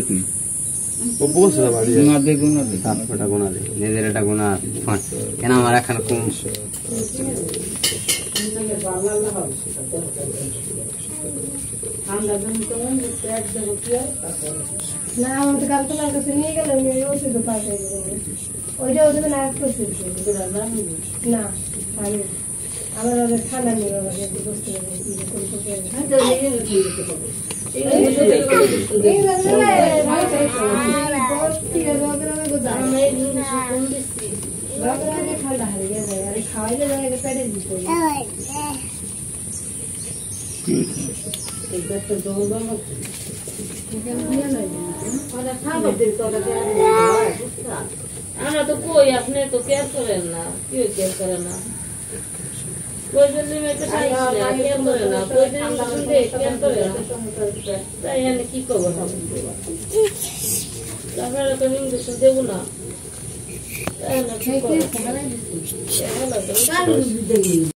তুই নিজের এটা গোনা কেন আমার এখন কম না আমার তো কালকে না কাছে নিয়ে গেল ওষুধ পাশে ওইটা ওদের না না আমার অনেক ঠান্ডা নেই বুঝতে ঠান্ডা হারিয়ে যায় আর খাওয়াইলে পেটে দিতে আমরা তো কই আপনি তো কেয়ার করেন না কেউ কেয়ার করে না প্রয়োজন কেয়ার করে না প্রয়োজন কেয়ার করে না তাই আমি কি করবো আপনারা তো ইঞ্জেকশন দেবো না তাই না